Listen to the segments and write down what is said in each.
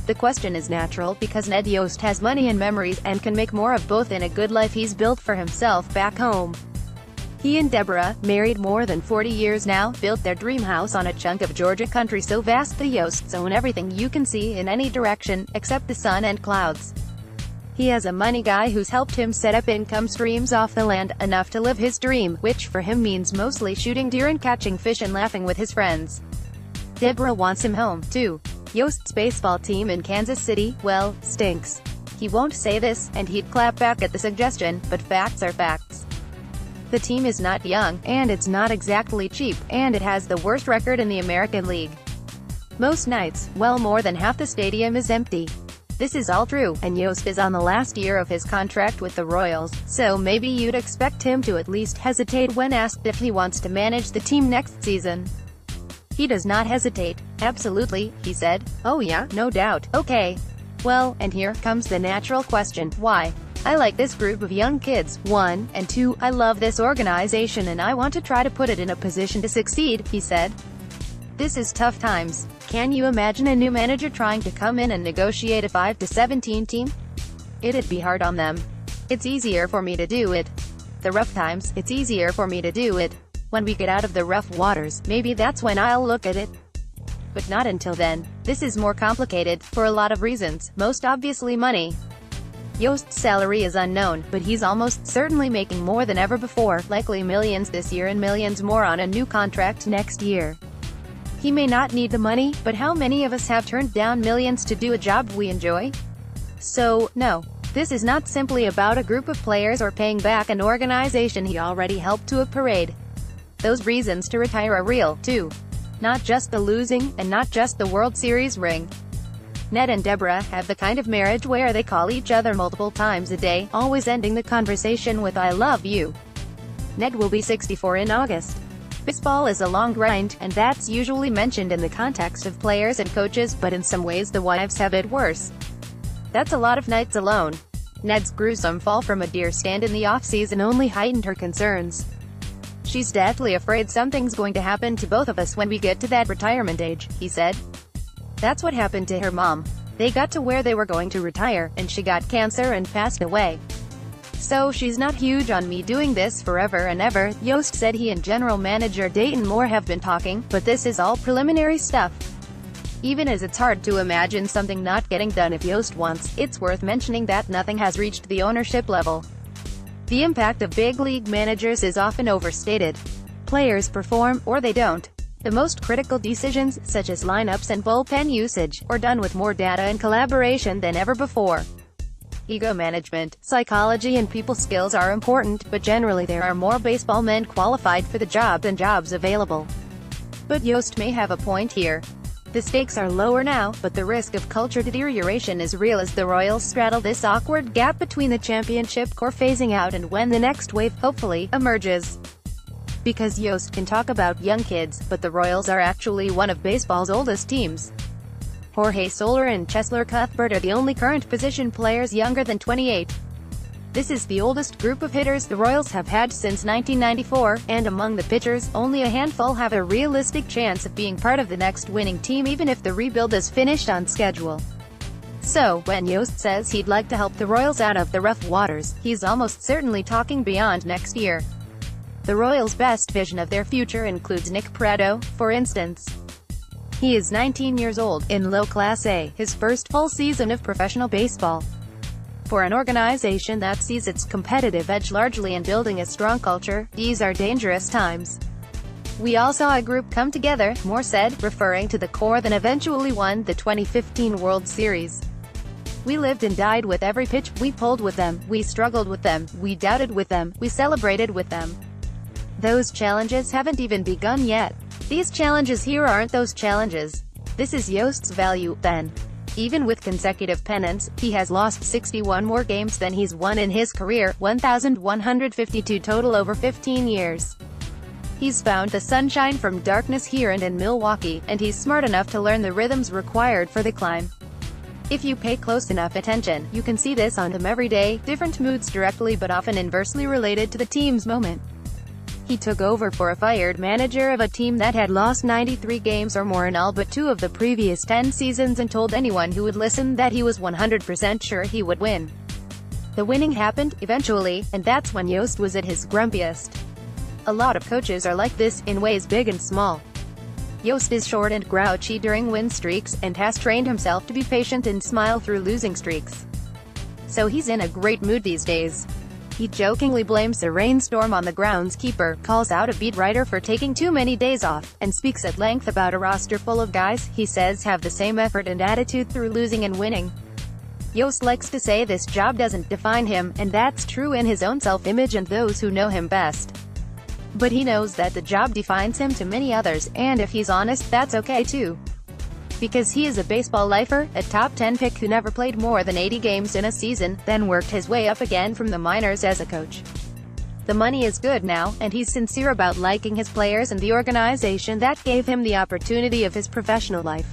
The question is natural because Ned Yost has money and memories, and can make more of both in a good life he's built for himself back home. He and Deborah, married more than 40 years now, built their dream house on a chunk of Georgia country so vast the Yosts own everything you can see in any direction, except the sun and clouds. He has a money guy who's helped him set up income streams off the land, enough to live his dream, which for him means mostly shooting deer and catching fish and laughing with his friends. Deborah wants him home, too. Yost's baseball team in Kansas City, well, stinks. He won't say this, and he'd clap back at the suggestion, but facts are facts. The team is not young, and it's not exactly cheap, and it has the worst record in the American League. Most nights, well more than half the stadium is empty. This is all true, and Yost is on the last year of his contract with the Royals, so maybe you'd expect him to at least hesitate when asked if he wants to manage the team next season. He does not hesitate. Absolutely, he said. Oh yeah, no doubt. Okay. Well, and here comes the natural question, why? I like this group of young kids, 1, and 2, I love this organization and I want to try to put it in a position to succeed, he said. This is tough times. Can you imagine a new manager trying to come in and negotiate a 5-17 team? It'd be hard on them. It's easier for me to do it. The rough times, it's easier for me to do it. When we get out of the rough waters, maybe that's when I'll look at it. But not until then. This is more complicated, for a lot of reasons, most obviously money. Yost's salary is unknown, but he's almost certainly making more than ever before, likely millions this year and millions more on a new contract next year. He may not need the money, but how many of us have turned down millions to do a job we enjoy? So, no. This is not simply about a group of players or paying back an organization he already helped to a parade. Those reasons to retire are real, too. Not just the losing, and not just the World Series ring. Ned and Deborah have the kind of marriage where they call each other multiple times a day, always ending the conversation with "I love you." Ned will be 64 in August. Baseball is a long grind, and that's usually mentioned in the context of players and coaches, but in some ways the wives have it worse. That's a lot of nights alone. Ned's gruesome fall from a deer stand in the off-season only heightened her concerns. She's deathly afraid something's going to happen to both of us when we get to that retirement age, he said. That's what happened to her mom. They got to where they were going to retire, and she got cancer and passed away. So she's not huge on me doing this forever and ever. Yost said he and general manager Dayton Moore have been talking, but this is all preliminary stuff. Even as it's hard to imagine something not getting done if Yost wants, it's worth mentioning that nothing has reached the ownership level. The impact of big league managers is often overstated. Players perform, or they don't. The most critical decisions, such as lineups and bullpen usage, are done with more data and collaboration than ever before. Ego management, psychology and people skills are important, but generally there are more baseball men qualified for the job than jobs available. But Yost may have a point here. The stakes are lower now, but the risk of culture deterioration is real as the Royals straddle this awkward gap between the championship core phasing out and when the next wave, hopefully, emerges. Because Yost can talk about young kids, but the Royals are actually one of baseball's oldest teams. Jorge Soler and Cheslor Cuthbert are the only current position players younger than 28. This is the oldest group of hitters the Royals have had since 1994, and among the pitchers, only a handful have a realistic chance of being part of the next winning team even if the rebuild is finished on schedule. So, when Yost says he'd like to help the Royals out of the rough waters, he's almost certainly talking beyond next year. The Royals' best vision of their future includes Nick Pratto, for instance. He is 19 years old, in low Class A, his first full season of professional baseball. For an organization that sees its competitive edge largely in building a strong culture, these are dangerous times. We all saw a group come together, Moore said, referring to the core that eventually won the 2015 World Series. We lived and died with every pitch, we pulled with them, we struggled with them, we doubted with them, we celebrated with them. Those challenges haven't even begun yet. These challenges here aren't those challenges. This is Yost's value, then. Even with consecutive pennants, he has lost 61 more games than he's won in his career, 1,152 total over 15 years. He's found the sunshine from darkness here and in Milwaukee, and he's smart enough to learn the rhythms required for the climb. If you pay close enough attention, you can see this on him every day, different moods directly but often inversely related to the team's moment. He took over for a fired manager of a team that had lost 93 games or more in all but 2 of the previous 10 seasons and told anyone who would listen that he was 100% sure he would win. The winning happened, eventually, and that's when Yost was at his grumpiest. A lot of coaches are like this, in ways big and small. Yost is short and grouchy during win streaks, and has trained himself to be patient and smile through losing streaks. So he's in a great mood these days. He jokingly blames the rainstorm on the groundskeeper, calls out a beat writer for taking too many days off, and speaks at length about a roster full of guys he says have the same effort and attitude through losing and winning. Yost likes to say this job doesn't define him, and that's true in his own self-image and those who know him best. But he knows that the job defines him to many others, and if he's honest, that's okay too. Because he is a baseball lifer, a top 10 pick who never played more than 80 games in a season, then worked his way up again from the minors as a coach. The money is good now, and he's sincere about liking his players and the organization that gave him the opportunity of his professional life.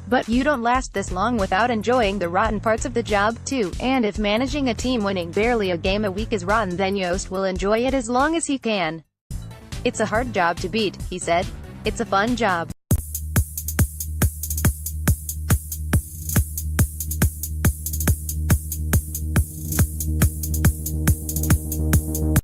But you don't last this long without enjoying the rotten parts of the job, too, and if managing a team winning barely a game a week is rotten, then Yost will enjoy it as long as he can. It's a hard job to beat, he said. It's a fun job.